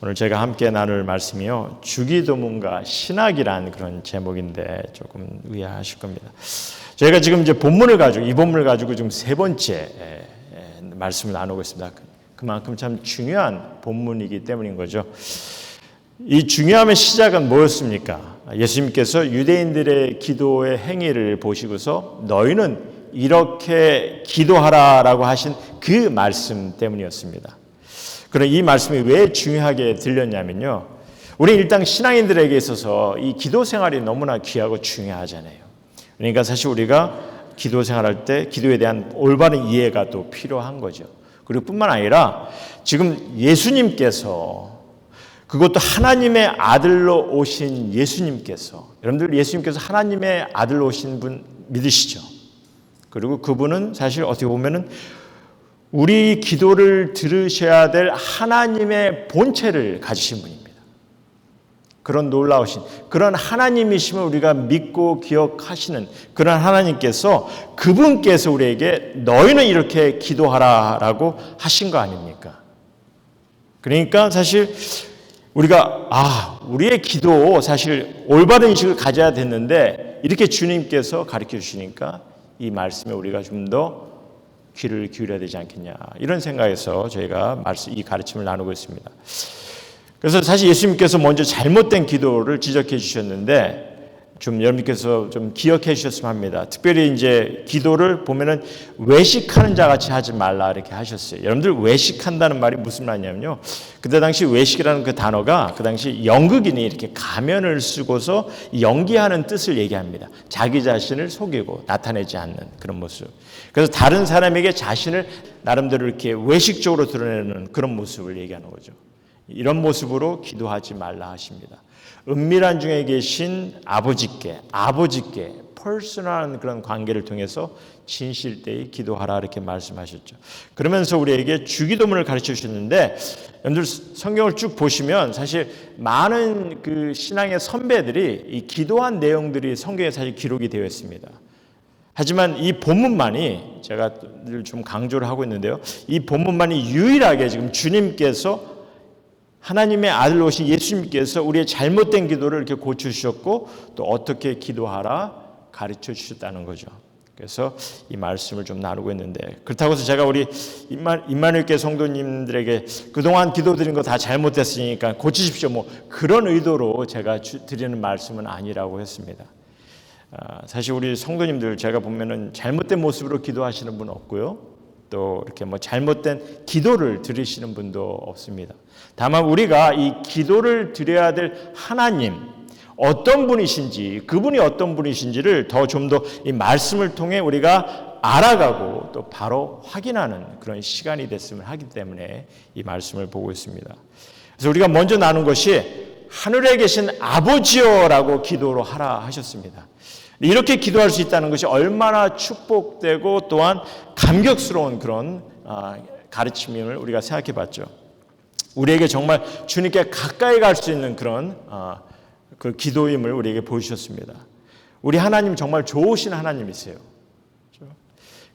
오늘 제가 함께 나눌 말씀이요, 주기도문과 신학이라는 그런 제목인데 조금 의아하실 겁니다. 저희가 지금 이제 본문을 가지고, 이 본문을 가지고 지금 세 번째 말씀을 나누고 있습니다. 그만큼 참 중요한 본문이기 때문인 거죠. 이 중요함의 시작은 뭐였습니까? 예수님께서 유대인들의 기도의 행위를 보시고서 너희는 이렇게 기도하라라고 하신 그 말씀 때문이었습니다. 그럼 이 말씀이 왜 중요하게 들렸냐면요, 우리 일단 신앙인들에게 있어서 이 기도 생활이 너무나 귀하고 중요하잖아요. 그러니까 사실 우리가 기도 생활할 때 기도에 대한 올바른 이해가 또 필요한 거죠. 그리고 뿐만 아니라 지금 예수님께서, 그것도 하나님의 아들로 오신 예수님께서, 여러분들 예수님께서 하나님의 아들로 오신 분 믿으시죠? 그리고 그분은 사실 어떻게 보면은 우리 기도를 들으셔야 될 하나님의 본체를 가지신 분입니다. 그런 놀라우신 그런 하나님이심을 우리가 믿고 기억하시는 그런 하나님께서, 그분께서 우리에게 너희는 이렇게 기도하라라고 하신 거 아닙니까? 그러니까 사실 우리가 우리의 기도 사실 올바른 인식을 가져야 됐는데, 이렇게 주님께서 가르쳐 주시니까 이 말씀에 우리가 좀 더 귀를 기울여야 되지 않겠냐, 이런 생각에서 저희가 이 가르침을 나누고 있습니다. 그래서 사실 예수님께서 먼저 잘못된 기도를 지적해 주셨는데, 좀 여러분께서 좀 기억해 주셨으면 합니다. 특별히 이제 기도를 보면은 외식하는 자 같이 하지 말라 이렇게 하셨어요. 여러분들 외식한다는 말이 무슨 말이냐면요, 그때 당시 외식이라는 그 단어가 그 당시 연극인이 이렇게 가면을 쓰고서 연기하는 뜻을 얘기합니다. 자기 자신을 속이고 나타내지 않는 그런 모습. 그래서 다른 사람에게 자신을 나름대로 이렇게 외식적으로 드러내는 그런 모습을 얘기하는 거죠. 이런 모습으로 기도하지 말라 하십니다. 은밀한 중에 계신 아버지께 퍼스널한 그런 관계를 통해서 진실되이 기도하라 이렇게 말씀하셨죠. 그러면서 우리에게 주기도문을 가르쳐 주셨는데, 여러분들 성경을 쭉 보시면 사실 많은 그 신앙의 선배들이 이 기도한 내용들이 성경에 사실 기록이 되어 있습니다. 하지만 이 본문만이, 제가 늘 좀 강조를 하고 있는데요, 이 본문만이 유일하게 지금 주님께서, 하나님의 아들로 오신 예수님께서 우리의 잘못된 기도를 이렇게 고쳐주셨고 또 어떻게 기도하라 가르쳐 주셨다는 거죠. 그래서 이 말씀을 좀 나누고 있는데, 그렇다고 해서 제가 우리 임마누엘교회 성도님들에게 그동안 기도드린 거 다 잘못됐으니까 고치십시오, 뭐 그런 의도로 제가 드리는 말씀은 아니라고 했습니다. 사실 우리 성도님들 제가 보면은 잘못된 모습으로 기도하시는 분 없고요, 또 이렇게 뭐 잘못된 기도를 드리시는 분도 없습니다. 다만 우리가 이 기도를 드려야 될 하나님, 어떤 분이신지, 그분이 어떤 분이신지를 더 좀 더 이 말씀을 통해 우리가 알아가고 또 바로 확인하는 그런 시간이 됐으면 하기 때문에 이 말씀을 보고 있습니다. 그래서 우리가 먼저 나눈 것이 하늘에 계신 아버지여라고 기도로 하라 하셨습니다. 이렇게 기도할 수 있다는 것이 얼마나 축복되고 또한 감격스러운 그런 가르침임을 우리가 생각해 봤죠. 우리에게 정말 주님께 가까이 갈 수 있는 그런 그 기도임을 우리에게 보여주셨습니다. 우리 하나님 정말 좋으신 하나님이세요.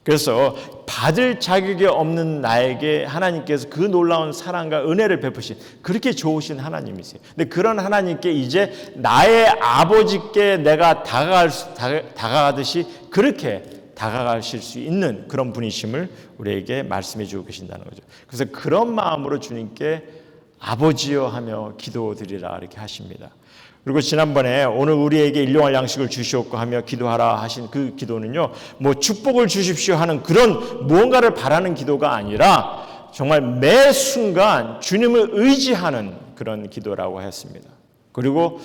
그래서 받을 자격이 없는 나에게 하나님께서 그 놀라운 사랑과 은혜를 베푸신 그렇게 좋으신 하나님이세요. 근데 그런 하나님께 이제 나의 아버지께 내가 다가가듯이 그렇게 다가가실 수 있는 그런 분이심을 우리에게 말씀해 주고 계신다는 거죠. 그래서 그런 마음으로 주님께 아버지여 하며 기도드리라 이렇게 하십니다. 그리고 지난번에 오늘 우리에게 일용할 양식을 주시옵고 하며 기도하라 하신 그 기도는요, 뭐 축복을 주십시오 하는 그런 무언가를 바라는 기도가 아니라 정말 매 순간 주님을 의지하는 그런 기도라고 했습니다. 그리고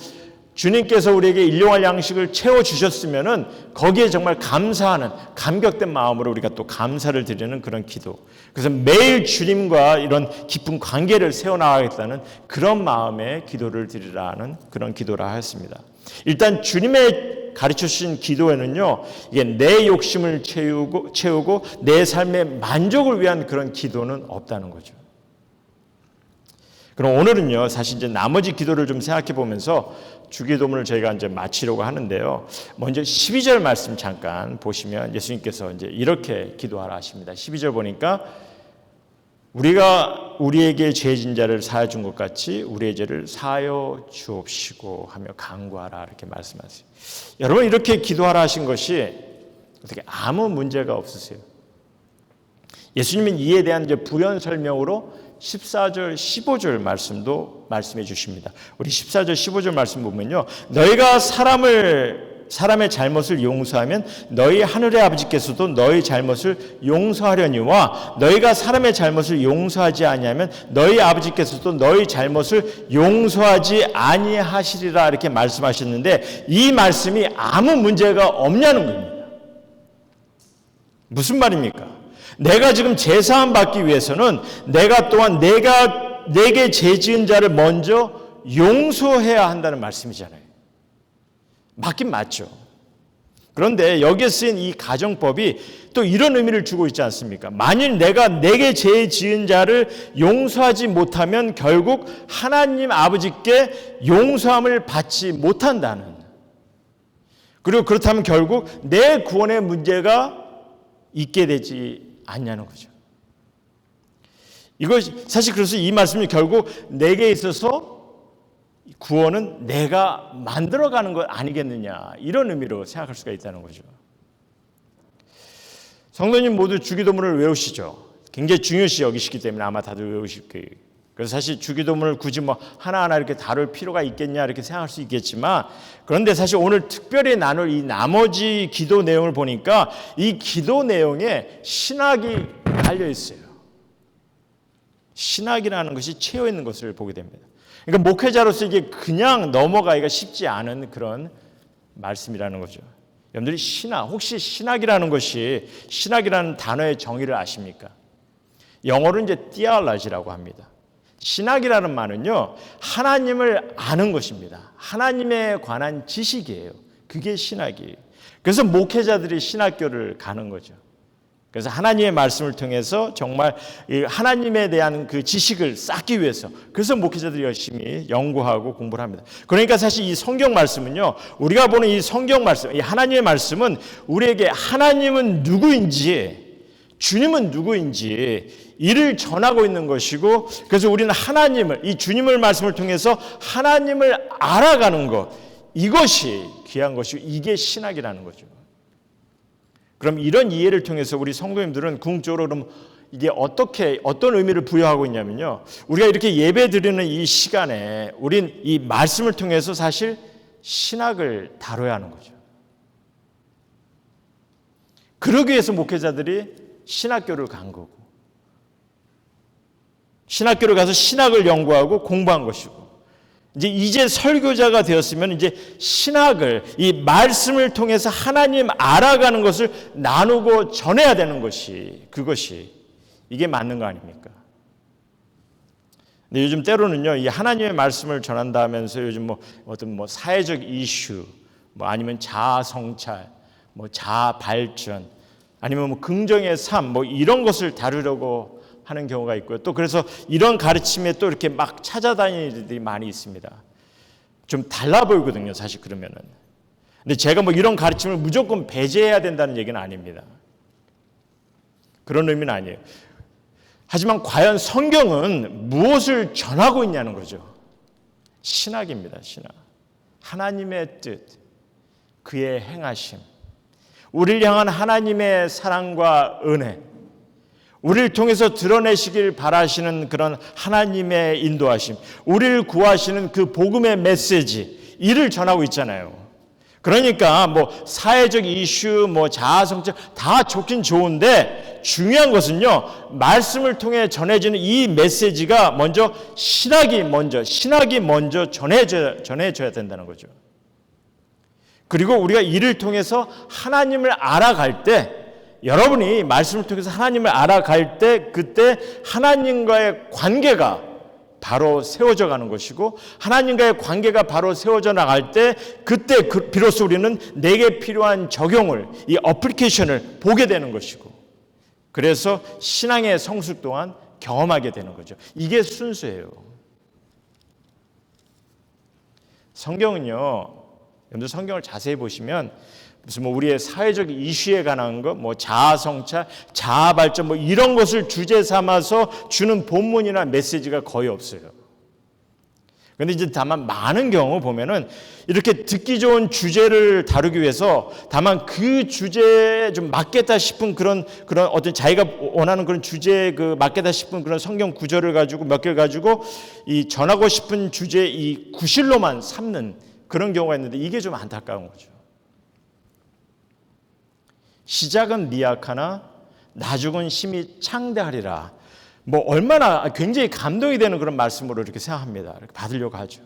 주님께서 우리에게 일용할 양식을 채워주셨으면은 거기에 정말 감사하는 감격된 마음으로 우리가 또 감사를 드리는 그런 기도. 그래서 매일 주님과 이런 깊은 관계를 세워나가겠다는 그런 마음의 기도를 드리라는 그런 기도라 했습니다. 일단 주님의 가르쳐 주신 기도에는요, 이게 내 욕심을 채우고 내 삶의 만족을 위한 그런 기도는 없다는 거죠. 그럼 오늘은요, 사실 이제 나머지 기도를 좀 생각해 보면서 주기도문을 저희가 이제 마치려고 하는데요. 먼저 12절 말씀 잠깐 보시면 예수님께서 이제 이렇게 기도하라 하십니다. 12절 보니까 우리가 우리에게 죄진 자를 사하여 준 것 같이 우리의 죄를 사하여 주옵시고 하며 간구하라 이렇게 말씀하세요. 여러분 이렇게 기도하라 하신 것이 어떻게 아무 문제가 없으세요. 예수님은 이에 대한 이제 부연 설명으로 14절, 15절 말씀도 말씀해 주십니다. 우리 14절, 15절 말씀 보면요. 너희가 사람의 잘못을 용서하면 너희 하늘의 아버지께서도 너희 잘못을 용서하려니와 너희가 사람의 잘못을 용서하지 아니하면 너희 아버지께서도 너희 잘못을 용서하지 아니하시리라 이렇게 말씀하셨는데 이 말씀이 아무 문제가 없냐는 겁니다. 무슨 말입니까? 내가 지금 제사함 받기 위해서는 내가 또한 내게 죄 지은 자를 먼저 용서해야 한다는 말씀이잖아요. 맞긴 맞죠. 그런데 여기에 쓰인 이 가정법이 또 이런 의미를 주고 있지 않습니까? 만일 내가 내게 죄 지은 자를 용서하지 못하면 결국 하나님 아버지께 용서함을 받지 못한다는, 그리고 그렇다면 결국 내 구원의 문제가 있게 되지 않냐는 거죠. 이것이 사실 그래서 이 말씀이 결국 내게 있어서 구원은 내가 만들어가는 것 아니겠느냐 이런 의미로 생각할 수가 있다는 거죠. 성도님 모두 주기도문을 외우시죠. 굉장히 중요시 여기시기 때문에 아마 다들 외우실 거예요. 그래서 사실 주기도문을 굳이 뭐 하나하나 이렇게 다룰 필요가 있겠냐 이렇게 생각할 수 있겠지만, 그런데 사실 오늘 특별히 나눌 이 나머지 기도 내용을 보니까 이 기도 내용에 신학이 달려 있어요. 신학이라는 것이 채워 있는 것을 보게 됩니다. 그러니까 목회자로서 이게 그냥 넘어가기가 쉽지 않은 그런 말씀이라는 거죠. 여러분들이 혹시 신학이라는 것이, 신학이라는 단어의 정의를 아십니까? 영어로 이제 theology라고 합니다. 신학이라는 말은요, 하나님을 아는 것입니다. 하나님에 관한 지식이에요. 그게 신학이에요. 그래서 목회자들이 신학교를 가는 거죠. 그래서 하나님의 말씀을 통해서 정말 하나님에 대한 그 지식을 쌓기 위해서, 그래서 목회자들이 열심히 연구하고 공부를 합니다. 그러니까 사실 이 성경 말씀은요, 우리가 보는 이 성경 말씀, 이 하나님의 말씀은 우리에게 하나님은 누구인지, 주님은 누구인지 이를 전하고 있는 것이고, 그래서 우리는 하나님을, 이 주님의 말씀을 통해서 하나님을 알아가는 것, 이것이 귀한 것이고 이게 신학이라는 거죠. 그럼 이런 이해를 통해서 우리 성도님들은 궁극적으로 그럼 이게 어떤 의미를 부여하고 있냐면요, 우리가 이렇게 예배 드리는 이 시간에 우린 이 말씀을 통해서 사실 신학을 다뤄야 하는 거죠. 그러기 위해서 목회자들이 신학교를 간 거고, 신학교를 가서 신학을 연구하고 공부한 것이고, 이제 설교자가 되었으면 이제 신학을, 이 말씀을 통해서 하나님 알아가는 것을 나누고 전해야 되는 것이, 그것이 이게 맞는 거 아닙니까? 근데 요즘 때로는요, 이 하나님의 말씀을 전한다 하면서 요즘 어떤 사회적 이슈, 아니면 자아 성찰, 자아 발전, 아니면 긍정의 삶, 이런 것을 다루려고 하는 경우가 있고요. 또 그래서 이런 가르침에 또 이렇게 막 찾아다니는 일들이 많이 있습니다. 좀 달라 보이거든요, 사실 그러면은. 근데 제가 이런 가르침을 무조건 배제해야 된다는 얘기는 아닙니다. 그런 의미는 아니에요. 하지만 과연 성경은 무엇을 전하고 있냐는 거죠. 신학입니다, 신학. 하나님의 뜻, 그의 행하심, 우리를 향한 하나님의 사랑과 은혜, 우리를 통해서 드러내시길 바라시는 그런 하나님의 인도하심, 우리를 구하시는 그 복음의 메시지, 이를 전하고 있잖아요. 그러니까 사회적 이슈, 자아 성찰 다 좋긴 좋은데 중요한 것은요, 말씀을 통해 전해지는 이 메시지가 먼저 신학이 먼저 전해져야 된다는 거죠. 그리고 우리가 이를 통해서 하나님을 알아갈 때, 여러분이 말씀을 통해서 하나님을 알아갈 때, 그때 하나님과의 관계가 바로 세워져 가는 것이고, 하나님과의 관계가 바로 세워져 나갈 때, 그때 비로소 우리는 내게 필요한 적용을, 이 어플리케이션을 보게 되는 것이고, 그래서 신앙의 성숙 또한 경험하게 되는 거죠. 이게 순수예요. 성경은요, 여러분들 성경을 자세히 보시면 무슨 뭐 우리의 사회적 이슈에 관한 것, 뭐 자아 성찰, 자아 발전 뭐 이런 것을 주제 삼아서 주는 본문이나 메시지가 거의 없어요. 그런데 이제 다만 많은 경우 보면은 이렇게 듣기 좋은 주제를 다루기 위해서 다만 그 주제에 좀 맞겠다 싶은 그런 어떤 자기가 원하는 그런 주제에 맞겠다 싶은 그런 성경 구절을 가지고 몇 개를 가지고 이 전하고 싶은 주제의 이 구실로만 삼는 그런 경우가 있는데 이게 좀 안타까운 거죠. 시작은 미약하나 나중은 심히 창대하리라. 뭐 얼마나 굉장히 감동이 되는 그런 말씀으로 이렇게 생각합니다. 이렇게 받으려고 하죠.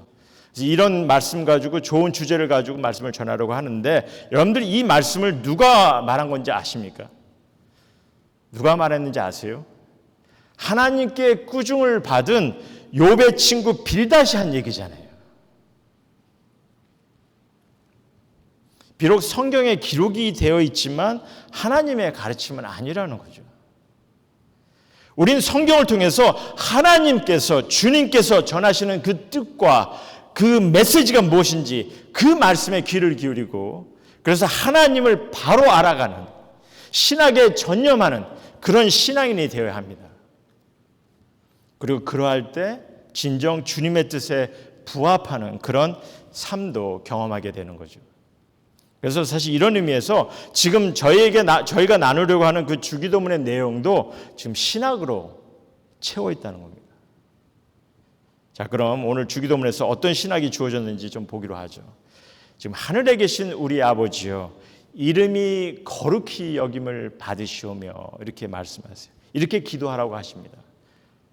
그래서 이런 말씀 가지고 좋은 주제를 가지고 말씀을 전하려고 하는데 여러분들이 이 말씀을 누가 말한 건지 아십니까? 누가 말했는지 아세요? 하나님께 꾸중을 받은 욥의 친구 빌닷이 한 얘기잖아요. 비록 성경에 기록이 되어 있지만 하나님의 가르침은 아니라는 거죠. 우리는 성경을 통해서 하나님께서 주님께서 전하시는 그 뜻과 그 메시지가 무엇인지 그 말씀에 귀를 기울이고 그래서 하나님을 바로 알아가는 신학에 전념하는 그런 신앙인이 되어야 합니다. 그리고 그러할 때 진정 주님의 뜻에 부합하는 그런 삶도 경험하게 되는 거죠. 그래서 사실 이런 의미에서 지금 저희가 나누려고 하는 그 주기도문의 내용도 지금 신학으로 채워 있다는 겁니다. 자, 그럼 오늘 주기도문에서 어떤 신학이 주어졌는지 좀 보기로 하죠. 지금 하늘에 계신 우리 아버지여 이름이 거룩히 여김을 받으시오며 이렇게 말씀하세요. 이렇게 기도하라고 하십니다.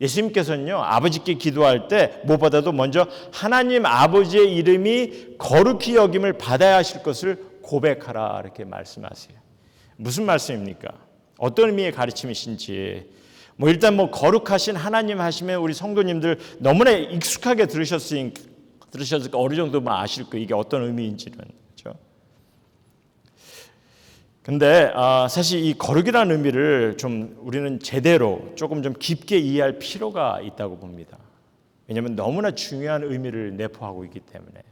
예수님께서는요 아버지께 기도할 때 무엇보다도 먼저 하나님 아버지의 이름이 거룩히 여김을 받아야 하실 것을 고백하라 이렇게 말씀하세요. 무슨 말씀입니까? 어떤 의미의 가르침이신지 뭐 일단 뭐 거룩하신 하나님 하시면 우리 성도님들 너무나 익숙하게 들으셨으니까 어느 정도만 아실 거예요. 이게 어떤 의미인지는. 그렇죠? 근데 사실 이 거룩이라는 의미를 좀 우리는 제대로 조금 좀 깊게 이해할 필요가 있다고 봅니다. 왜냐하면 너무나 중요한 의미를 내포하고 있기 때문에.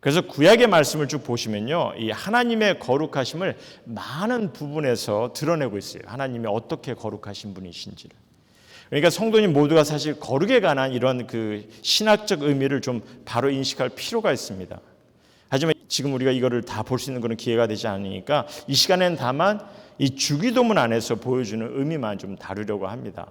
그래서 구약의 말씀을 쭉 보시면요, 이 하나님의 거룩하심을 많은 부분에서 드러내고 있어요. 하나님이 어떻게 거룩하신 분이신지를. 그러니까 성도님 모두가 사실 거룩에 관한 이런 그 신학적 의미를 좀 바로 인식할 필요가 있습니다. 하지만 지금 우리가 이거를 다 볼 수 있는 그런 기회가 되지 않으니까 이 시간에는 다만 이 주기도문 안에서 보여주는 의미만 좀 다루려고 합니다.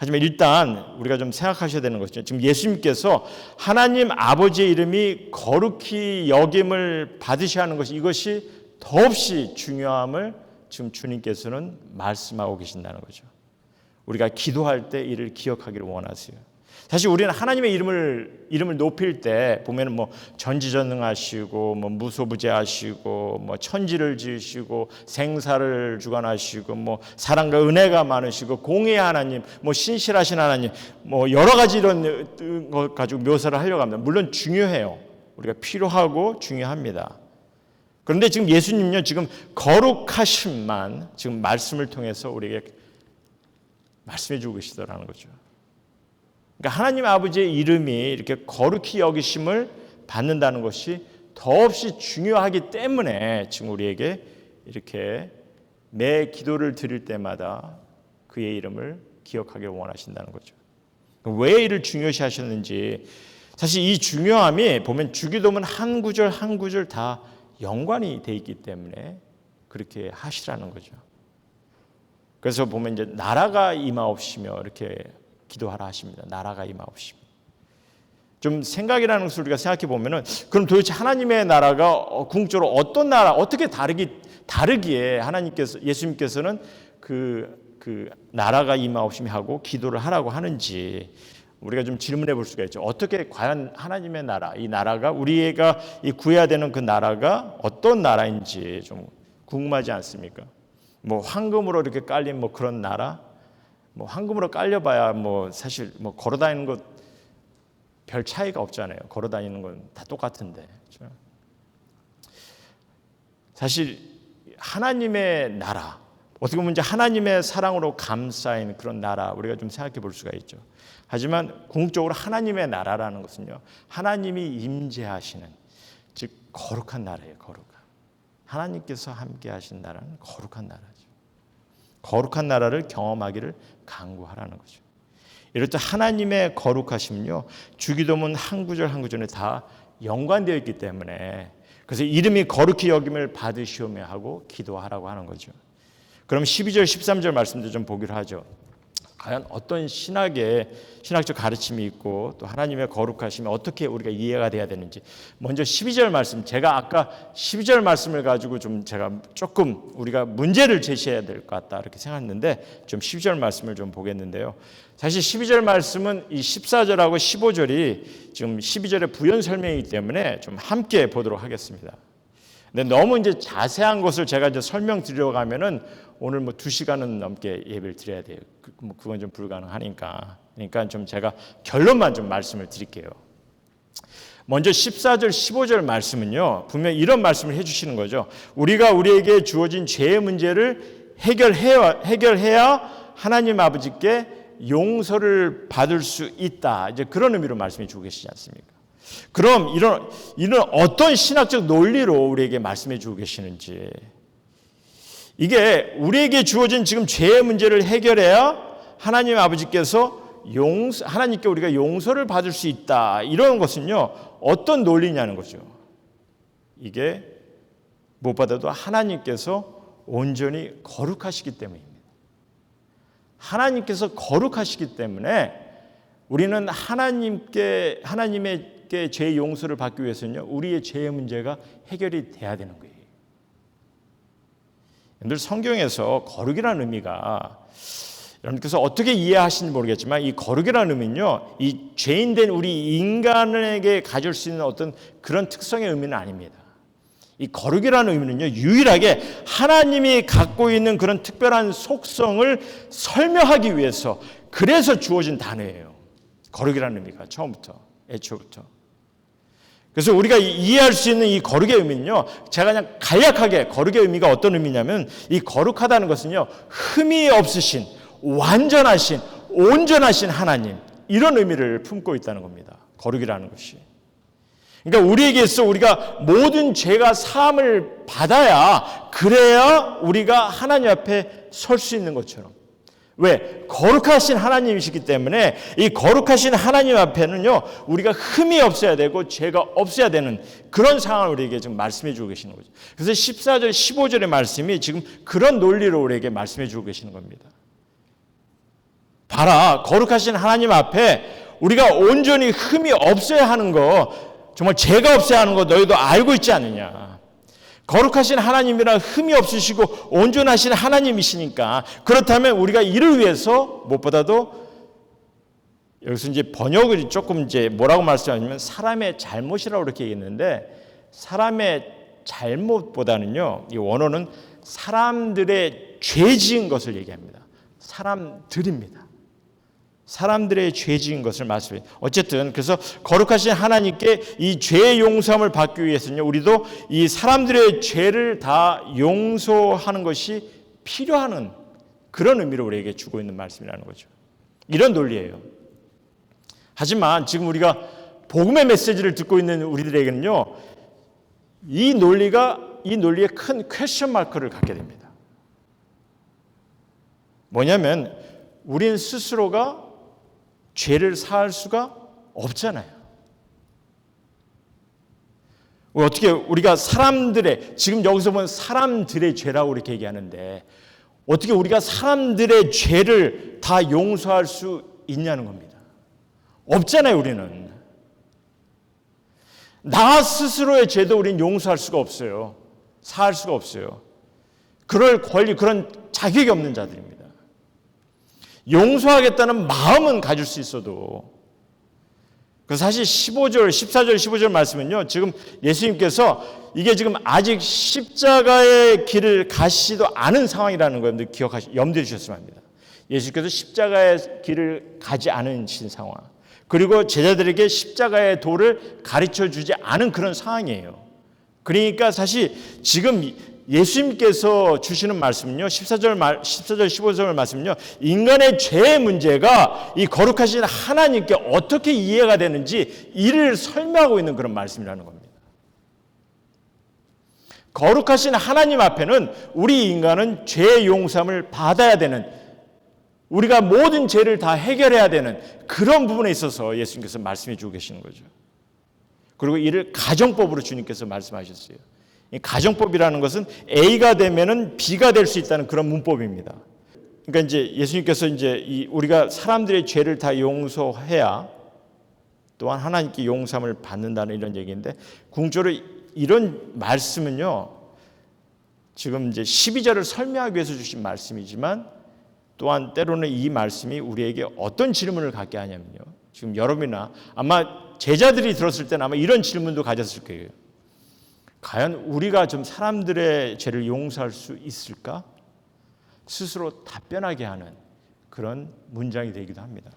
하지만 일단 우리가 좀 생각하셔야 되는 것이죠. 지금 예수님께서 하나님 아버지의 이름이 거룩히 여김을 받으셔야 하는 것이 이것이 더없이 중요함을 지금 주님께서는 말씀하고 계신다는 거죠. 우리가 기도할 때 이를 기억하기를 원하세요. 사실 우리는 하나님의 이름을 높일 때 보면은 뭐 전지전능하시고 뭐 무소부재하시고 뭐 천지를 지으시고 생사를 주관하시고 뭐 사랑과 은혜가 많으시고 공의의 하나님, 뭐 신실하신 하나님, 뭐 여러 가지 이런 것 가지고 묘사를 하려고 합니다. 물론 중요해요. 우리가 필요하고 중요합니다. 그런데 지금 예수님은요, 지금 거룩하심만 지금 말씀을 통해서 우리에게 말씀해 주고 계시더라는 거죠. 그러니까 하나님 아버지의 이름이 이렇게 거룩히 여기심을 받는다는 것이 더없이 중요하기 때문에 지금 우리에게 이렇게 매 기도를 드릴 때마다 그의 이름을 기억하기를 원하신다는 거죠. 왜 이를 중요시 하셨는지 사실 이 중요함이 보면 주기도문 한 구절 한 구절 다 연관이 돼 있기 때문에 그렇게 하시라는 거죠. 그래서 보면 이제 나라가 임하옵시며 이렇게 기도하라 하십니다. 나라가 임하옵시며. 좀 생각이라는 것을 우리가 생각해 보면은 그럼 도대체 하나님의 나라가 궁극적으로 어떤 나라, 어떻게 다르기에 하나님께서 예수님께서는 그 나라가 임하옵시며 하고 기도를 하라고 하는지 우리가 좀 질문해 볼 수가 있죠. 어떻게 과연 하나님의 나라, 이 나라가 우리가 구해야 되는 그 나라가 어떤 나라인지 좀 궁금하지 않습니까? 뭐 황금으로 이렇게 깔린 뭐 그런 나라, 뭐 황금으로 깔려봐야 뭐 사실 뭐 걸어다니는 것 별 차이가 없잖아요. 걸어다니는 건 다 똑같은데. 그렇죠? 사실 하나님의 나라, 어떻게 보면 이제 하나님의 사랑으로 감싸인 그런 나라 우리가 좀 생각해 볼 수가 있죠. 하지만 궁극적으로 하나님의 나라라는 것은요, 하나님이 임재하시는 즉 거룩한 나라예요. 거룩한. 하나님께서 함께 하신 나라는 거룩한 나라죠. 거룩한 나라를 경험하기를 간구하라는 거죠. 이럴 때 하나님의 거룩하심은요, 주기도문 한 구절 한 구절에 다 연관되어 있기 때문에, 그래서 이름이 거룩히 여김을 받으시오며 하고 기도하라고 하는 거죠. 그럼 12절 13절 말씀도 좀 보기로 하죠. 과연 어떤 신학적 가르침이 있고 또 하나님의 거룩하심이 어떻게 우리가 이해가 돼야 되는지. 먼저 12절 말씀, 제가 아까 12절 말씀을 가지고 좀 제가 조금 우리가 문제를 제시해야 될 것 같다 이렇게 생각했는데, 좀 12절 말씀을 좀 보겠는데요. 사실 12절 말씀은 이 14절하고 15절이 지금 12절의 부연 설명이기 때문에 좀 함께 보도록 하겠습니다. 근데 너무 이제 자세한 것을 제가 이제 설명드리려고 하면은 오늘 뭐 2시간은 넘게 예배를 드려야 돼요. 그건 좀 불가능하니까. 그러니까 좀 제가 결론만 좀 말씀을 드릴게요. 먼저 14절, 15절 말씀은요, 분명히 이런 말씀을 해주시는 거죠. 우리가 우리에게 주어진 죄의 문제를 해결해야 하나님 아버지께 용서를 받을 수 있다. 이제 그런 의미로 말씀해 주고 계시지 않습니까? 그럼 이런 어떤 신학적 논리로 우리에게 말씀해 주고 계시는지, 이게 우리에게 주어진 지금 죄의 문제를 해결해야 하나님 아버지께서 하나님께 우리가 용서를 받을 수 있다. 이런 것은요, 어떤 논리냐는 거죠. 이게 무엇보다도 하나님께서 온전히 거룩하시기 때문입니다. 하나님께서 거룩하시기 때문에 우리는 하나님의 죄의 용서를 받기 위해서는요, 우리의 죄의 문제가 해결이 돼야 되는 거예요. 여러분들, 성경에서 거룩이라는 의미가 여러분께서 어떻게 이해하시는지 모르겠지만, 이 거룩이라는 의미는요, 이 죄인된 우리 인간에게 가질 수 있는 어떤 그런 특성의 의미는 아닙니다. 이 거룩이라는 의미는요, 유일하게 하나님이 갖고 있는 그런 특별한 속성을 설명하기 위해서, 그래서 주어진 단어예요. 거룩이라는 의미가 처음부터, 애초부터. 그래서 우리가 이해할 수 있는 이 거룩의 의미는요, 제가 그냥 간략하게 거룩의 의미가 어떤 의미냐면, 이 거룩하다는 것은요, 흠이 없으신, 완전하신, 온전하신 하나님, 이런 의미를 품고 있다는 겁니다. 거룩이라는 것이. 그러니까 우리에게서 우리가 모든 죄가 사함을 받아야, 그래야 우리가 하나님 앞에 설 수 있는 것처럼. 왜? 거룩하신 하나님이시기 때문에 이 거룩하신 하나님 앞에는요, 우리가 흠이 없어야 되고 죄가 없어야 되는 그런 상황을 우리에게 지금 말씀해 주고 계시는 거죠. 그래서 14절, 15절의 말씀이 지금 그런 논리로 우리에게 말씀해 주고 계시는 겁니다. 봐라, 거룩하신 하나님 앞에 우리가 온전히 흠이 없어야 하는 거, 정말 죄가 없어야 하는 거 너희도 알고 있지 않느냐. 거룩하신 하나님이란 흠이 없으시고 온전하신 하나님이시니까, 그렇다면 우리가 이를 위해서 무엇보다도, 여기서 이제 번역을 조금 이제 뭐라고 말씀하냐면 사람의 잘못이라고 그렇게 얘기했는데, 사람의 잘못보다는요, 이 원어는 사람들의 죄 지은 것을 얘기합니다. 사람들입니다. 사람들의 죄 지은 것을 말씀해요. 어쨌든 그래서 거룩하신 하나님께 이 죄의 용서함을 받기 위해서는요, 우리도 이 사람들의 죄를 다 용서하는 것이 필요한 그런 의미로 우리에게 주고 있는 말씀이라는 거죠. 이런 논리예요. 하지만 지금 우리가 복음의 메시지를 듣고 있는 우리들에게는요, 이 논리에 큰 퀘스천 마크를 갖게 됩니다. 뭐냐면 우리는 스스로가 죄를 사할 수가 없잖아요. 어떻게 우리가 사람들의, 지금 여기서 보면 사람들의 죄라고 이렇게 얘기하는데, 어떻게 우리가 사람들의 죄를 다 용서할 수 있냐는 겁니다. 없잖아요. 우리는 나 스스로의 죄도 우리는 용서할 수가 없어요. 사할 수가 없어요. 그럴 권리, 그런 자격이 없는 자들입니다. 용서하겠다는 마음은 가질 수 있어도, 그래서 사실 14절, 15절 말씀은요, 지금 예수님께서 이게 지금 아직 십자가의 길을 가시지도 않은 상황이라는 걸 염두에 주셨으면 합니다. 예수께서 십자가의 길을 가지 않으신 상황, 그리고 제자들에게 십자가의 도를 가르쳐 주지 않은 그런 상황이에요. 그러니까 사실 지금 예수님께서 주시는 말씀은요, 14절, 15절 말씀은요, 인간의 죄의 문제가 이 거룩하신 하나님께 어떻게 이해가 되는지 이를 설명하고 있는 그런 말씀이라는 겁니다. 거룩하신 하나님 앞에는 우리 인간은 죄 용서함을 받아야 되는, 우리가 모든 죄를 다 해결해야 되는 그런 부분에 있어서 예수님께서 말씀해 주고 계시는 거죠. 그리고 이를 가정법으로 주님께서 말씀하셨어요. 이 가정법이라는 것은 A가 되면은 B가 될 수 있다는 그런 문법입니다. 그러니까 이제 예수님께서 이제 우리가 사람들의 죄를 다 용서해야 또한 하나님께 용서함을 받는다는 이런 얘기인데, 궁극적으로 이런 말씀은요, 지금 이제 12절을 설명하기 위해서 주신 말씀이지만 또한 때로는 이 말씀이 우리에게 어떤 질문을 갖게 하냐면요, 지금 여러분이나 아마 제자들이 들었을 때는 아마 이런 질문도 가졌을 거예요. 과연 우리가 좀 사람들의 죄를 용서할 수 있을까? 스스로 답변하게 하는 그런 문장이 되기도 합니다.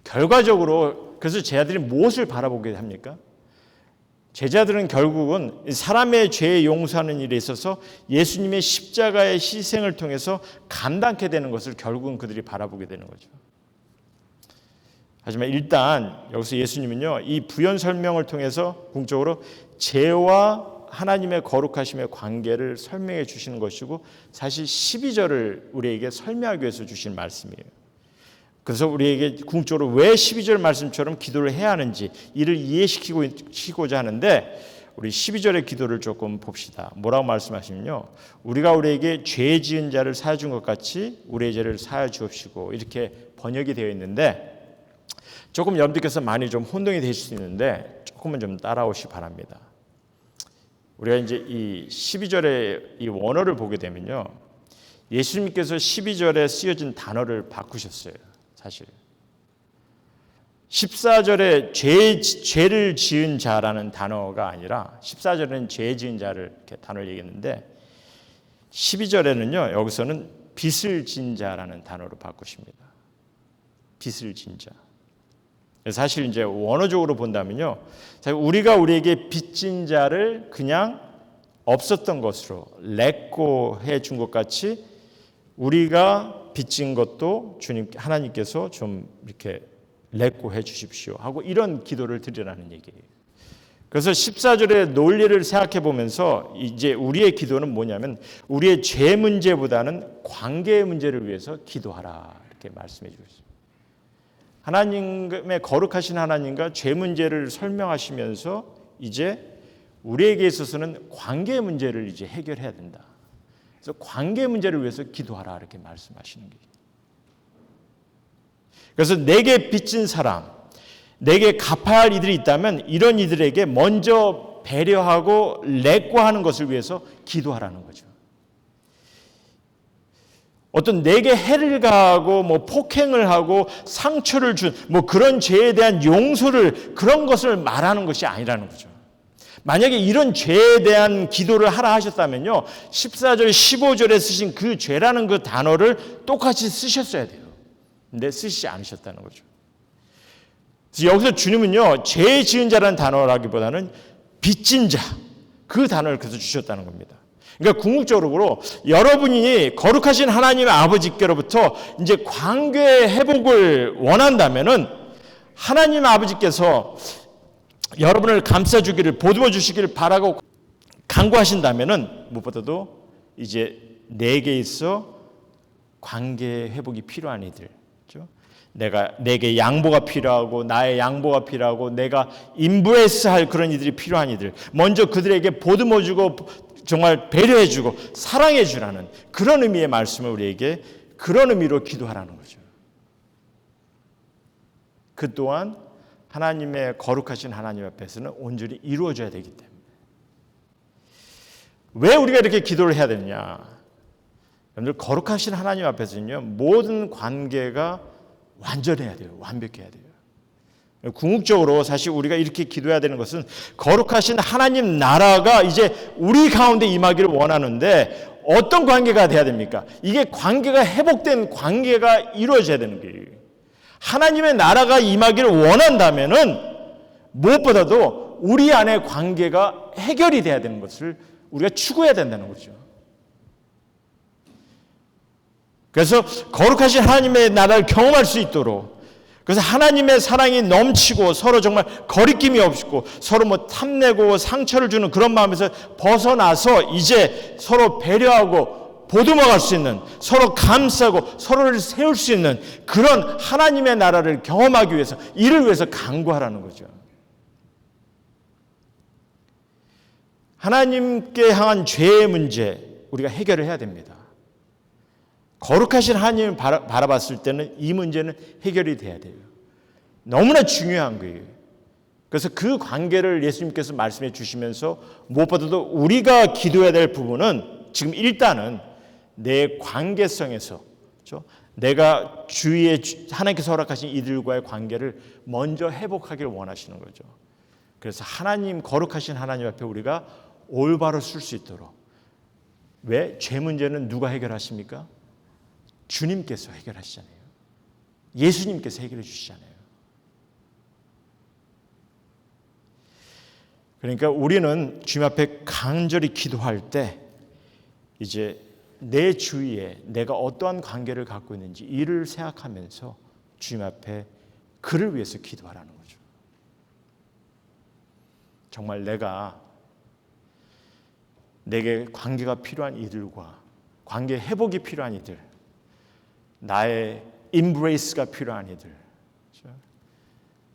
결과적으로 그래서 제자들이 무엇을 바라보게 합니까? 제자들은 결국은 사람의 죄 용서하는 일에 있어서 예수님의 십자가의 희생을 통해서 감당케 되는 것을 결국은 그들이 바라보게 되는 거죠. 하지만 일단 여기서 예수님은요, 이 부연 설명을 통해서 궁극적으로 죄와 하나님의 거룩하심의 관계를 설명해 주시는 것이고, 사실 12절을 우리에게 설명하기 위해서 주신 말씀이에요. 그래서 우리에게 궁극적으로 왜 12절 말씀처럼 기도를 해야 하는지 이를 이해시키고자 하는데, 우리 12절의 기도를 조금 봅시다. 뭐라고 말씀하시면요, 우리가 우리에게 죄 지은 자를 사하여 준 것 같이 우리의 죄를 사하여 주옵시고, 이렇게 번역이 되어 있는데, 조금 여러분들께서 많이 좀 혼동이 되실 수 있는데 조금은 좀 따라오시기 바랍니다. 우리가 이제 이 12절의 이 원어를 보게 되면요, 예수님께서 12절에 쓰여진 단어를 바꾸셨어요. 사실 14절에 죄를 지은 자라는 단어가 아니라 14절에는 죄 지은 자를 이렇게 단어를 얘기했는데, 12절에는요 여기서는 빚을 진 자라는 단어로 바꾸십니다. 빚을 진 자. 사실 이제 원어적으로 본다면요, 우리가 우리에게 빚진 자를 그냥 없었던 것으로 렛고 해준 것 같이 우리가 빚진 것도 주님 하나님께서 좀 이렇게 렛고 해 주십시오 하고 이런 기도를 드리라는 얘기예요. 그래서 14절의 논리를 생각해 보면서 이제 우리의 기도는 뭐냐면, 우리의 죄 문제보다는 관계의 문제를 위해서 기도하라, 이렇게 말씀해 주고 있습니다. 하나님의 거룩하신 하나님과 죄 문제를 설명하시면서 이제 우리에게 있어서는 관계 문제를 이제 해결해야 된다. 그래서 관계 문제를 위해서 기도하라, 이렇게 말씀하시는 거예요. 그래서 내게 빚진 사람, 내게 갚아야 할 이들이 있다면 이런 이들에게 먼저 배려하고 렛고하는 것을 위해서 기도하라는 거죠. 어떤 내게 해를 가하고 뭐 폭행을 하고 상처를 준 뭐 그런 죄에 대한 용서를, 그런 것을 말하는 것이 아니라는 거죠. 만약에 이런 죄에 대한 기도를 하라 하셨다면요, 14절 15절에 쓰신 그 죄라는 그 단어를 똑같이 쓰셨어야 돼요. 근데 쓰시지 않으셨다는 거죠. 그래서 여기서 주님은요, 죄 지은 자라는 단어라기보다는 빚진 자, 그 단어를 그래서 주셨다는 겁니다. 그러니까 궁극적으로 여러분이 거룩하신 하나님의 아버지께로부터 이제 관계의 회복을 원한다면은, 하나님 아버지께서 여러분을 감싸주기를, 보듬어 주시기를 바라고 간구하신다면은, 무엇보다도 이제 내게 있어 관계 회복이 필요한 이들, 그렇죠? 내게 양보가 필요하고 나의 양보가 필요하고 내가 인브레스할 그런 이들이 필요한 이들, 먼저 그들에게 보듬어주고 정말 배려해주고 사랑해주라는 그런 의미의 말씀을 우리에게 그런 의미로 기도하라는 거죠. 그 또한 하나님의 거룩하신 하나님 앞에서는 온전히 이루어져야 되기 때문에. 왜 우리가 이렇게 기도를 해야 되느냐? 여러분들, 거룩하신 하나님 앞에서는요, 모든 관계가 완전해야 돼요. 완벽해야 돼요. 궁극적으로 사실 우리가 이렇게 기도해야 되는 것은, 거룩하신 하나님 나라가 이제 우리 가운데 임하기를 원하는데 어떤 관계가 돼야 됩니까? 이게 관계가 회복된 관계가 이루어져야 되는 거예요. 하나님의 나라가 임하기를 원한다면은 무엇보다도 우리 안의 관계가 해결이 돼야 되는 것을 우리가 추구해야 된다는 거죠. 그래서 거룩하신 하나님의 나라를 경험할 수 있도록, 그래서 하나님의 사랑이 넘치고 서로 정말 거리낌이 없고 서로 뭐 탐내고 상처를 주는 그런 마음에서 벗어나서 이제 서로 배려하고 보듬어갈 수 있는, 서로 감싸고 서로를 세울 수 있는 그런 하나님의 나라를 경험하기 위해서, 이를 위해서 간구하라는 거죠. 하나님께 향한 죄의 문제 우리가 해결을 해야 됩니다. 거룩하신 하나님을 바라봤을 때는 이 문제는 해결이 돼야 돼요. 너무나 중요한 거예요. 그래서 그 관계를 예수님께서 말씀해 주시면서 무엇보다도 우리가 기도해야 될 부분은 지금 일단은 내 관계성에서, 그렇죠? 내가 주위에 하나님께서 허락하신 이들과의 관계를 먼저 회복하기를 원하시는 거죠. 그래서 하나님, 거룩하신 하나님 앞에 우리가 올바로 설 수 있도록. 왜? 죄 문제는 누가 해결하십니까? 주님께서 해결하시잖아요. 예수님께서 해결해 주시잖아요. 그러니까 우리는 주님 앞에 간절히 기도할 때 이제 내 주위에 내가 어떠한 관계를 갖고 있는지 이를 생각하면서 주님 앞에 그를 위해서 기도하라는 거죠. 정말 내게 관계가 필요한 이들과 관계 회복이 필요한 이들, 나의 임브레이스가 필요한 이들, 그렇죠?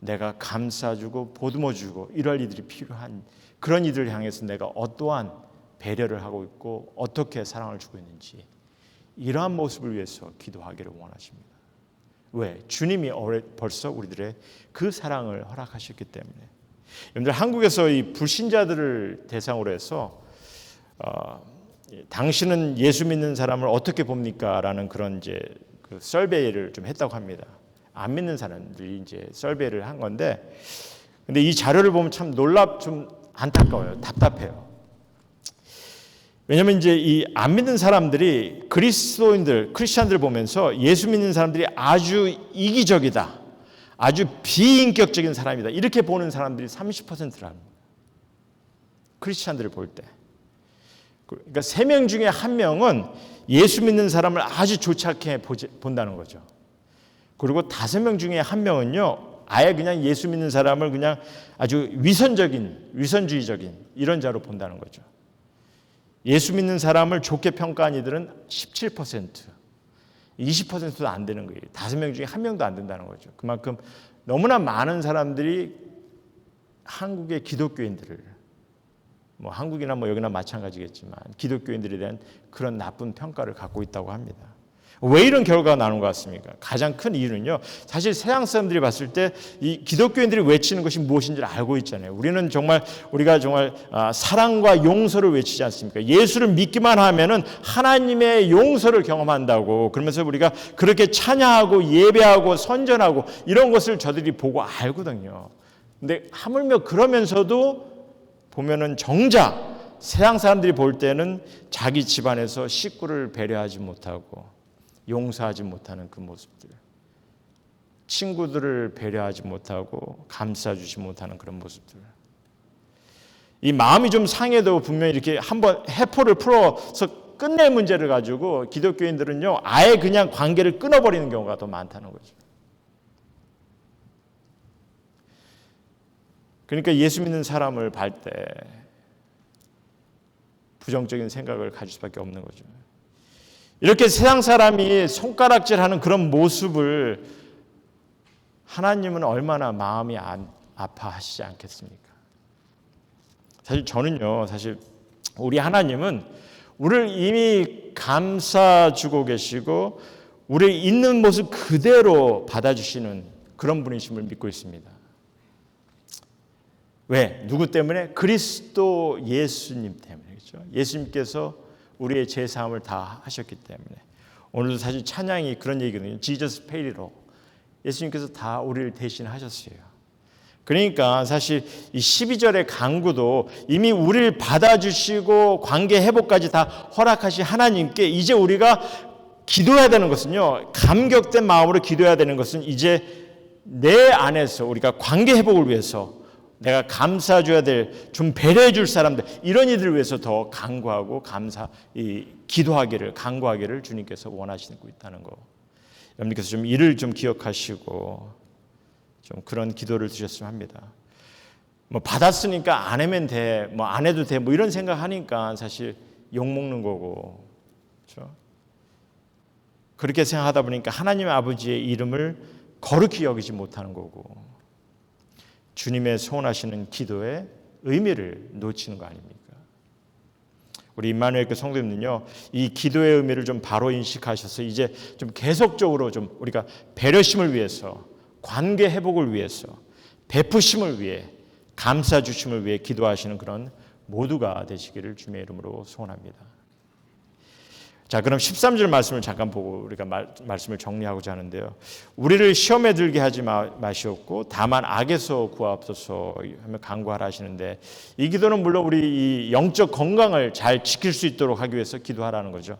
내가 감싸주고 보듬어주고 이럴 이들이 필요한 그런 이들을 향해서 내가 어떠한 배려를 하고 있고 어떻게 사랑을 주고 있는지 이러한 모습을 위해서 기도하기를 원하십니다. 왜? 주님이 벌써 우리들의 그 사랑을 허락하셨기 때문에. 여러분들, 한국에서 이 불신자들을 대상으로 해서 당신은 예수 믿는 사람을 어떻게 봅니까? 라는 그런 이제 그 설베이를 좀 했다고 합니다. 안 믿는 사람들이 이제 설베이를 한 건데, 근데 이 자료를 보면 참 좀 안타까워요. 답답해요. 왜냐하면 이제 이 안 믿는 사람들이 크리스찬들 보면서 예수 믿는 사람들이 아주 이기적이다, 아주 비인격적인 사람이다, 이렇게 보는 사람들이 30%라는 거예요. 크리스찬들을 볼 때. 그러니까 3명 중에 1명은 예수 믿는 사람을 아주 좋지 않게 본다는 거죠. 그리고 5명 중에 1명은요, 아예 그냥 예수 믿는 사람을 그냥 아주 위선주의적인 이런 자로 본다는 거죠. 예수 믿는 사람을 좋게 평가한 이들은 17%, 20%도 안 되는 거예요. 5명 중에 1명도 안 된다는 거죠. 그만큼 너무나 많은 사람들이 한국의 기독교인들을, 뭐 한국이나 뭐 여기나 마찬가지겠지만 기독교인들에 대한 그런 나쁜 평가를 갖고 있다고 합니다. 왜 이런 결과가 나오는 것 같습니까? 가장 큰 이유는요, 사실 세상 사람들이 봤을 때 이 기독교인들이 외치는 것이 무엇인지를 알고 있잖아요. 우리가 정말 사랑과 용서를 외치지 않습니까? 예수를 믿기만 하면은 하나님의 용서를 경험한다고, 그러면서 우리가 그렇게 찬양하고 예배하고 선전하고 이런 것을 저들이 보고 알거든요. 근데 하물며 그러면서도 보면은 정작 세상 사람들이 볼 때는 자기 집안에서 식구를 배려하지 못하고 용서하지 못하는 그 모습들, 친구들을 배려하지 못하고 감싸주지 못하는 그런 모습들, 이 마음이 좀 상해도 분명히 이렇게 한번 해포를 풀어서 끝낼 문제를 가지고 기독교인들은요, 아예 그냥 관계를 끊어버리는 경우가 더 많다는 거죠. 그러니까 예수 믿는 사람을 볼 때 부정적인 생각을 가질 수밖에 없는 거죠. 이렇게 세상 사람이 손가락질하는 그런 모습을 하나님은 얼마나 마음이 아파하시지 않겠습니까? 사실 우리 하나님은 우리를 이미 감싸주고 계시고 우리 있는 모습 그대로 받아주시는 그런 분이심을 믿고 있습니다. 왜? 누구 때문에? 그리스도 예수님 때문에. 그렇죠? 예수님께서 우리의 죄사함을 다 하셨기 때문에. 오늘도 사실 찬양이 그런 얘기거든요. Jesus paid it all. 예수님께서 다 우리를 대신하셨어요. 그러니까 사실 이 12절의 간구도 이미 우리를 받아주시고 관계 회복까지 다 허락하신 하나님께 이제 우리가 기도해야 되는 것은요, 감격된 마음으로 기도해야 되는 것은 이제 내 안에서 우리가 관계 회복을 위해서 내가 감싸줘야 될, 좀 배려해 줄 사람들, 이런 이들을 위해서 더 간구하고 간구하기를 주님께서 원하시고 있다는 거. 여러분께서 좀 이를 좀 기억하시고 좀 그런 기도를 드렸으면 합니다. 뭐 받았으니까 안 하면 돼, 뭐 안 해도 돼, 뭐 이런 생각하니까 사실 욕 먹는 거고, 그렇죠? 그렇게 생각하다 보니까 하나님 아버지의 이름을 거룩히 여기지 못하는 거고, 주님의 소원하시는 기도의 의미를 놓치는 거 아닙니까? 우리 임마누엘 교회 성도님은요, 이 기도의 의미를 좀 바로 인식하셔서 이제 좀 계속적으로 좀 우리가 배려심을 위해서, 관계 회복을 위해서, 베푸심을 위해, 감사 주심을 위해 기도하시는 그런 모두가 되시기를 주님의 이름으로 소원합니다. 자, 그럼 13절 말씀을 잠깐 보고 우리가 말씀을 정리하고자 하는데요. 우리를 시험에 들게 하지 마시옵고 다만 악에서 구하옵소서 하며 간구하라 하시는데, 이 기도는 물론 우리 이 영적 건강을 잘 지킬 수 있도록 하기 위해서 기도하라는 거죠.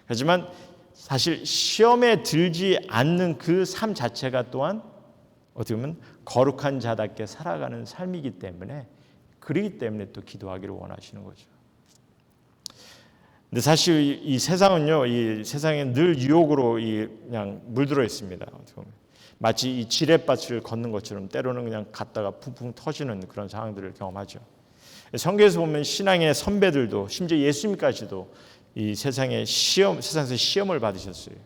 하지만 사실 시험에 들지 않는 그 삶 자체가 또한 어떻게 보면 거룩한 자답게 살아가는 삶이기 때문에, 그러기 때문에 또 기도하기를 원하시는 거죠. 근데 사실 이 세상은요, 이 세상에 늘 유혹으로 그냥 물들어 있습니다. 마치 이 지렛밭을 걷는 것처럼 때로는 그냥 갔다가 붕붕 터지는 그런 상황들을 경험하죠. 성경에서 보면 신앙의 선배들도, 심지어 예수님까지도 이 세상에서 시험을 받으셨어요.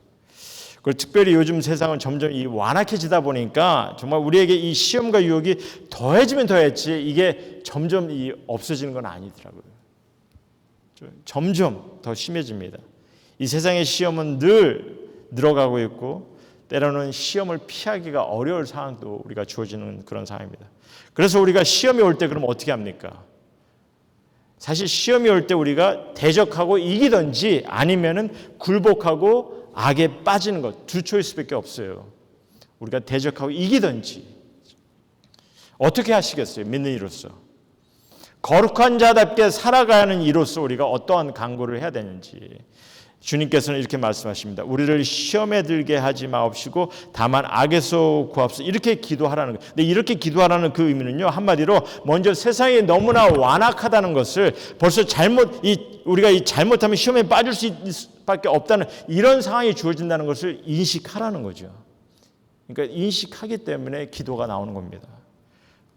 그리고 특별히 요즘 세상은 점점 완악해지다 보니까 정말 우리에게 이 시험과 유혹이 더해지면 더했지 이게 점점 없어지는 건 아니더라고요. 점점 더 심해집니다. 이 세상의 시험은 늘 늘어가고 있고, 때로는 시험을 피하기가 어려울 상황도 우리가 주어지는 그런 상황입니다. 그래서 우리가 시험이 올 때 그럼 어떻게 합니까? 사실 시험이 올 때 우리가 대적하고 이기든지 아니면은 굴복하고 악에 빠지는 것, 두 초이스밖에 없어요. 우리가 대적하고 이기든지. 어떻게 하시겠어요? 믿는 이로서. 거룩한 자답게 살아가는 이로써 우리가 어떠한 간구를 해야 되는지 주님께서는 이렇게 말씀하십니다. 우리를 시험에 들게 하지 마옵시고 다만 악에서 구하옵소서, 이렇게 기도하라는 거예요. 근데 이렇게 기도하라는 그 의미는요, 한마디로 먼저 세상이 너무나 완악하다는 것을, 벌써 우리가 잘못하면 시험에 빠질 수밖에 없다는 이런 상황이 주어진다는 것을 인식하라는 거죠. 그러니까 인식하기 때문에 기도가 나오는 겁니다.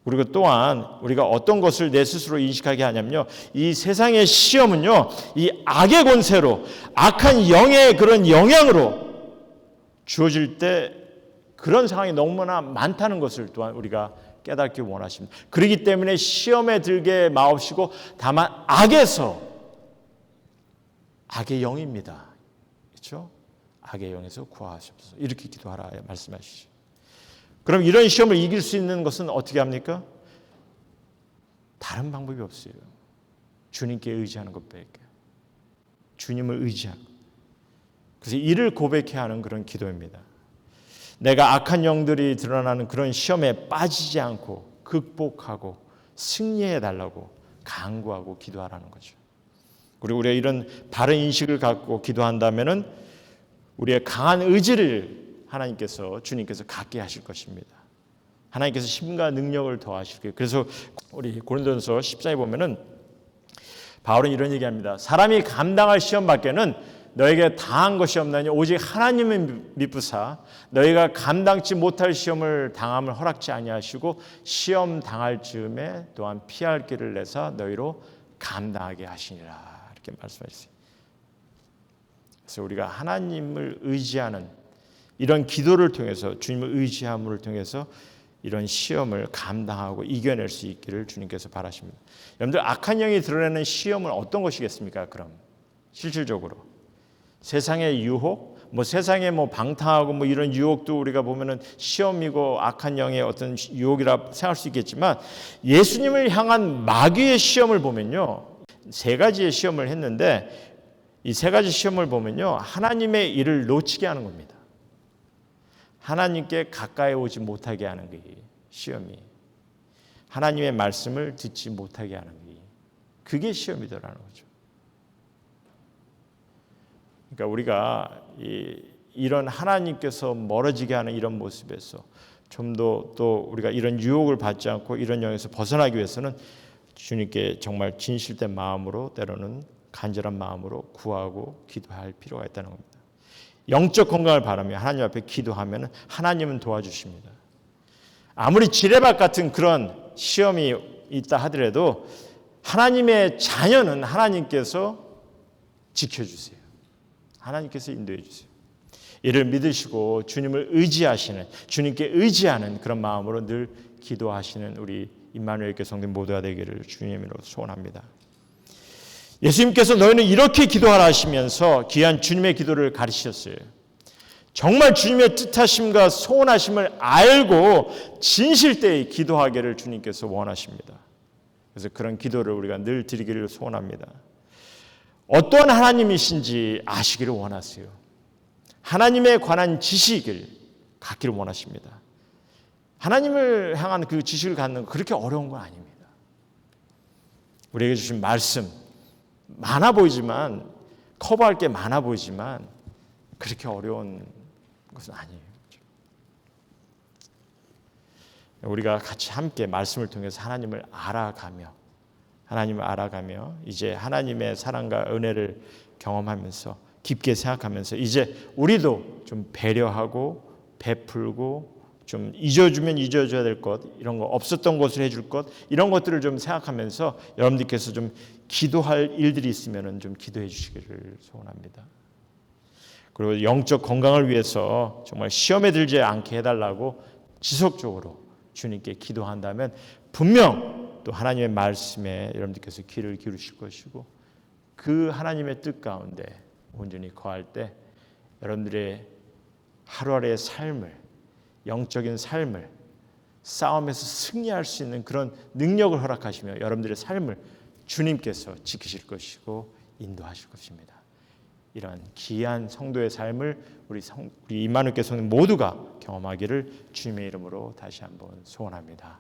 그리고 또한 우리가 어떤 것을 내 스스로 인식하게 하냐면요, 이 세상의 시험은요, 이 악의 권세로, 악한 영의 그런 영향으로 주어질 때 그런 상황이 너무나 많다는 것을 또한 우리가 깨닫기 원하십니다. 그렇기 때문에 시험에 들게 마옵시고 다만 악의 영입니다. 그렇죠? 악의 영에서 구하옵소서, 이렇게 기도하라 말씀하시죠. 그럼 이런 시험을 이길 수 있는 것은 어떻게 합니까? 다른 방법이 없어요. 주님께 의지하는 것밖에. 주님을 의지하는 것. 그래서 이를 고백해야 하는 그런 기도입니다. 내가 악한 영들이 드러나는 그런 시험에 빠지지 않고 극복하고 승리해 달라고 간구하고 기도하라는 거죠. 그리고 우리가 이런 바른 인식을 갖고 기도한다면은 우리의 강한 의지를 주님께서 갖게 하실 것입니다. 하나님께서 힘과 능력을 더하실 거예요. 그래서 우리 고린도전서 14에 보면은 바울은 이런 얘기합니다. 사람이 감당할 시험 밖에는 너에게 당한 것이 없나니 오직 하나님을 믿으사 너희가 감당치 못할 시험을 당함을 허락지 아니하시고 시험 당할 즈음에 또한 피할 길을 내사 너희로 감당하게 하시니라, 이렇게 말씀하셨어요. 그래서 우리가 하나님을 의지하는 이런 기도를 통해서, 주님을 의지함을 통해서 이런 시험을 감당하고 이겨낼 수 있기를 주님께서 바라십니다. 여러분들, 악한 영이 드러내는 시험은 어떤 것이겠습니까? 그럼 실질적으로 세상의 유혹, 세상에 방탕하고 이런 유혹도 우리가 보면은 시험이고 악한 영의 어떤 유혹이라 생각할 수 있겠지만, 예수님을 향한 마귀의 시험을 보면요, 세 가지의 시험을 했는데 이 세 가지 시험을 보면요, 하나님의 일을 놓치게 하는 겁니다. 하나님께 가까이 오지 못하게 하는 게 시험이, 하나님의 말씀을 듣지 못하게 하는 게, 그게 시험이더라는 거죠. 그러니까 우리가 이런 하나님께서 멀어지게 하는 이런 모습에서 좀 더 또 우리가 이런 유혹을 받지 않고 이런 영에서 벗어나기 위해서는 주님께 정말 진실된 마음으로, 때로는 간절한 마음으로 구하고 기도할 필요가 있다는 겁니다. 영적 건강을 바라며 하나님 앞에 기도하면 하나님은 도와주십니다. 아무리 지뢰밭 같은 그런 시험이 있다 하더라도 하나님의 자녀는 하나님께서 지켜주세요. 하나님께서 인도해 주세요. 이를 믿으시고 주님을 의지하시는, 주님께 의지하는 그런 마음으로 늘 기도하시는 우리 임마누엘 교회 성도님 모두가 되기를 주님으로 소원합니다. 예수님께서 너희는 이렇게 기도하라 하시면서 귀한 주님의 기도를 가르치셨어요. 정말 주님의 뜻하심과 소원하심을 알고 진실되이 기도하기를 주님께서 원하십니다. 그래서 그런 기도를 우리가 늘 드리기를 소원합니다. 어떠한 하나님이신지 아시기를 원하세요. 하나님에 관한 지식을 갖기를 원하십니다. 하나님을 향한 그 지식을 갖는 거 그렇게 어려운 건 아닙니다. 우리에게 주신 말씀 많아 보이지만, 커버할 게 많아 보이지만 그렇게 어려운 것은 아니에요. 우리가 같이 함께 말씀을 통해서 하나님을 알아가며 이제 하나님의 사랑과 은혜를 경험하면서 깊게 생각하면서 이제 우리도 좀 배려하고 베풀고 좀 잊어주면 잊어줘야 될 것, 이런 거 없었던 것을 해줄 것, 이런 것들을 좀 생각하면서 여러분들께서 좀 기도할 일들이 있으면 좀 기도해 주시기를 소원합니다. 그리고 영적 건강을 위해서 정말 시험에 들지 않게 해달라고 지속적으로 주님께 기도한다면 분명 또 하나님의 말씀에 여러분들께서 귀를 기울이실 것이고, 그 하나님의 뜻 가운데 온전히 거할 때 여러분들의 하루하루의 삶을, 영적인 삶을 싸움에서 승리할 수 있는 그런 능력을 허락하시며 여러분들의 삶을 주님께서 지키실 것이고 인도하실 것입니다. 이러한 귀한 성도의 삶을 우리 임마누엘 교회 성도 모두가 경험하기를 주님의 이름으로 다시 한번 소원합니다.